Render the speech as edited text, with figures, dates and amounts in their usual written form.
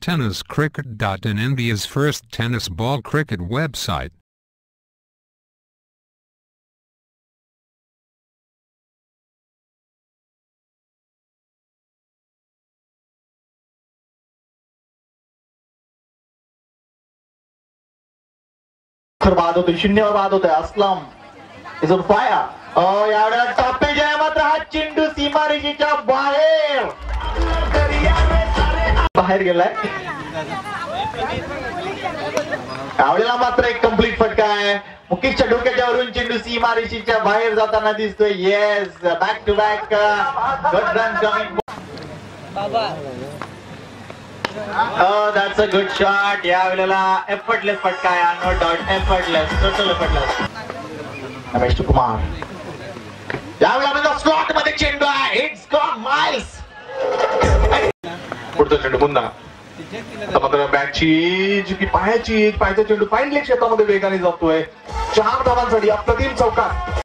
TennisCricket.in, India's first tennis ball cricket website. बाद होते शून्यावर बाद होते असलम इज ऑन फायर. यावेळेला टॉपी जय मात्र हा चेंडू सीमारेषेच्या बाहेर गेलाय. यावेळेला मात्र एक कंप्लीट फटका आहे. मुकेशच्या डोक्याच्या वरून चेंडू सीमारेषेच्या बाहेर जाताना दिसतोय. Yes, back to back good run coming. that's a good shot. यावेळेला एफर्टलेस फटका आहे. No doubt effortless, total effortless. Ramesh Kumar यावेळेला म्हणजे स्लॉट मध्ये चेंडू आहे. It's gone miles. पुढचा चेंडू पुन्हा आता मात्र बॅटची जी की पायाचा चेंडू फाईन लेग क्षेत्रामध्ये वेगाने जातोय. 4 धावांसाठी अप्रतिम चौकार.